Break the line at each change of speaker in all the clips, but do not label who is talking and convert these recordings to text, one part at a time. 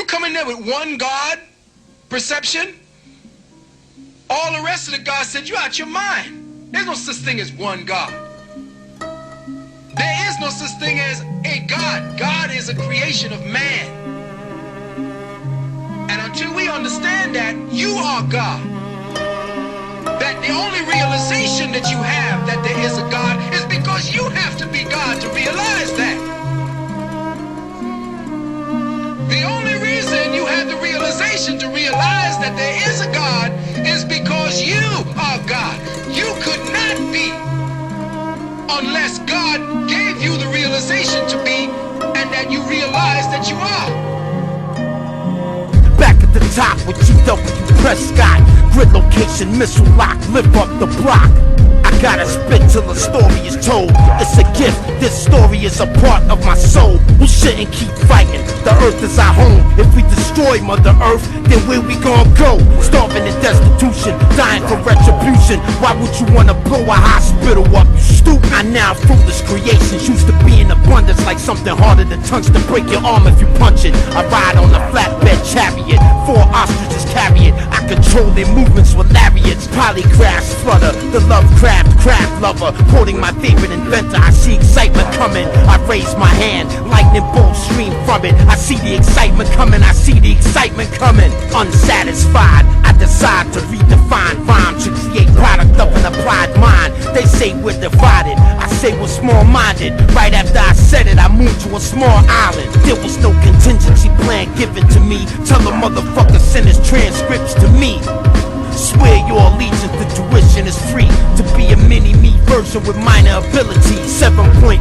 You come in there with one God perception. All the rest of the gods said, you're out your mind. There's no such thing as one God. There is no such thing as a God. God is a creation of man. And until we understand that you are God, that the only realization that you have that there is a God is because you have to be God to realize that. The only reason you have the realization to realize that there is a God is because you are God. You could not be unless God gave you the realization to be, and that you realize that you are.
Back at the top with GW Prescott, grid location, missile lock, live up the block. I gotta spit till the story is told. It's a gift, this story is a part of my soul. We shouldn't keep fighting, the earth is our home. If we destroy Mother Earth, then where we gon' go? Starving in destitution, dying for retribution. Why would you wanna blow a hospital up, you stupid? I now fruitless creations used to be in abundance, like something harder than tungsten. Break your arm if you punch it. I ride on a flatbed chariot, 4 ostriches carry it. I control their movements with lariats. Polygraphs flutter, the Lovecraft craft lover, quoting my favorite inventor. I see excitement coming, I raise my hand, lightning bolts stream from it. I see the excitement coming, I see the excitement coming. Unsatisfied, I decide to redefine rhyme to create product of an applied mind. They say we're divided, I say we're small-minded. Right after I said it, I moved to a small island. There was no contingency plan given to me. Tell a motherfucker send his transcripts to me. Swear your allegiance, the tuition is free. To be a mini-me version with minor abilities. 7.83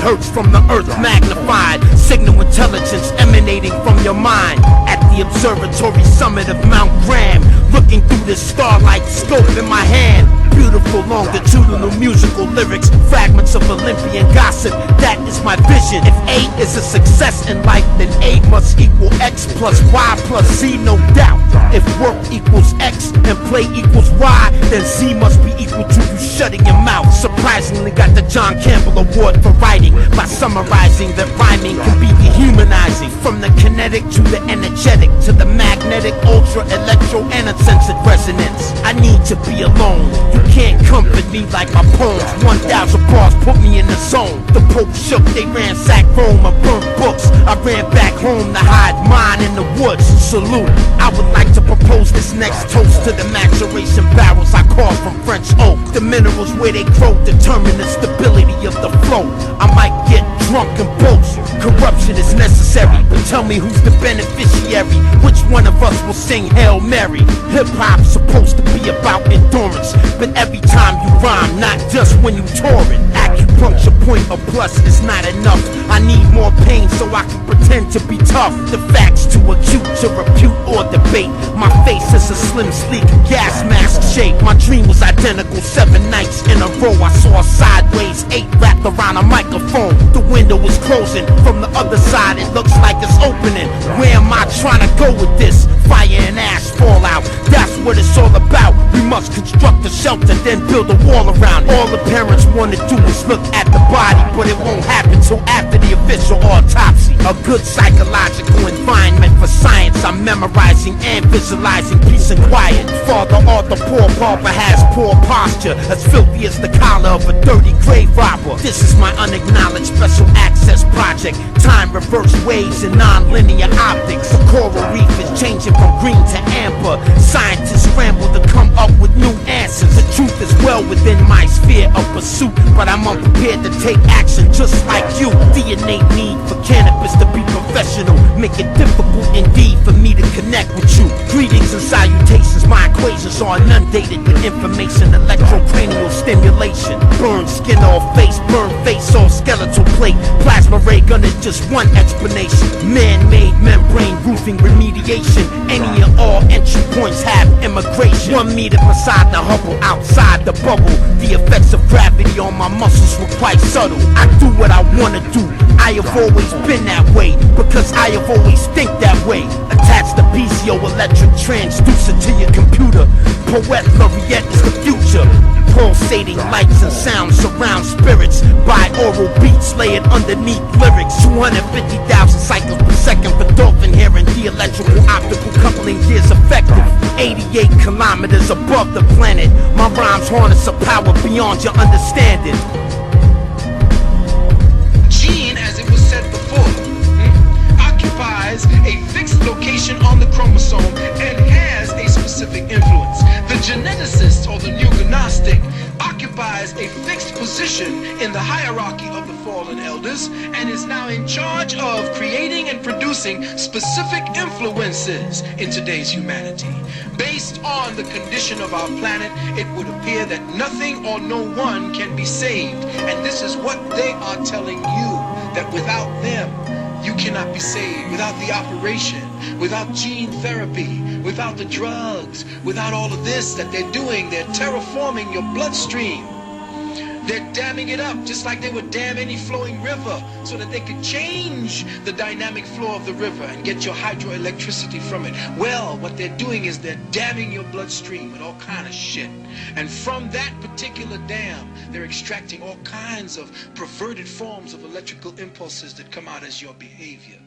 hertz from the earth magnified. Signal intelligence emanating from your mind. At the observatory summit of Mount Graham, looking through this starlight scope in my hand. Beautiful longitudinal musical lyrics, fragments of Olympian gossip. That is my vision. If A is a success in life, then A must equal X plus Y plus Z, no doubt. If work equals X and play equals Y, then Z must be equal to you shutting your mouth. Surprisingly got the John Campbell Award for writing, by summarizing that rhyming can be dehumanizing. From the kinetic to the energetic to the magnetic, ultra, electro, and uncensored resonance. I need to be alone. You can't comfort me like my poems. 1,000 bars put me in the zone. The Pope shook, they ransacked Rome and burnt books. I ran back home to hide mine in the woods. Salute. I would like to propose this next toast to the maturation barrels I carved from French oak. The minerals where they grow determine the stability of the flow. I might get drunk and boast. Corruption is necessary, but tell me who's the beneficiary. Which one of us will sing Hail Mary? Hip-hop's supposed to be about endurance, but every time you rhyme, not just when you touring. Acupuncture point or plus is not enough. I need more pain so I can pretend to be tough. The facts to acute, to repute or debate. My face is a slim, sleek gas mask shape. My dream was identical 7 nights in a row. I saw a sideways 8 wrapped around a microphone. The window is closing, from the other side it looks like it's opening. Where am I trying to go with this? Fire and ash fallout, that's what it's all about. We must construct a shelter, then build a wall around it. All the parents want to do is look at the body, but it won't happen till after the official autopsy. A good psychological environment for science. I'm memorizing and visualizing peace and quiet. Father Arthur Poor Barber has poor posture, as filthy as the collar of a dirty grave robber. This is my unacknowledged special access project. Time reverse waves and non-linear optics. The coral reef is changing from green to amber. Scientists scramble to come up with new answers. The truth is well within my sphere of pursuit, but I'm unprepared to take action just like you. The innate need for cannabis to be professional make it difficult indeed for me to connect with you. Greetings and salutations, my equations are inundated with information. Electrocranial stimulation, burn skin off face, burn face off skeletal plate. Plasma ray gun is just one explanation. Man-made membrane roofing remediation. Any and all entry points have immigration. 1 meter beside the Hubble, outside the bubble. The effects of gravity on my muscles were quite subtle. I do what I wanna do. I have always been that way, because I have always think that way. Attach the piezoelectric transducer to your computer. Poet laureate is the future. Pulsating lights and sounds surround spirits. Binaural beats layered underneath lyrics. 250,000 cycles per second for dolphin hearing. The above the planet. My rhymes harness a power beyond your understanding.
Gene, as it was said before, occupies a fixed location on the chromosome and has a specific influence. The geneticist, or the new Gnostic, occupies a fixed position in the hierarchy of the fallen elders and is now in charge of creating and producing specific influences in today's humanity. Based on the condition of our planet, it would appear that nothing or no one can be saved. And this is what they are telling you, that without them, you cannot be saved. Without the operation, without gene therapy, without the drugs, without all of this that they're doing, they're terraforming your bloodstream. They're damming it up just like they would dam any flowing river so that they could change the dynamic flow of the river and get your hydroelectricity from it. Well, what they're doing is they're damming your bloodstream with all kind of shit. And from that particular dam, they're extracting all kinds of perverted forms of electrical impulses that come out as your behavior.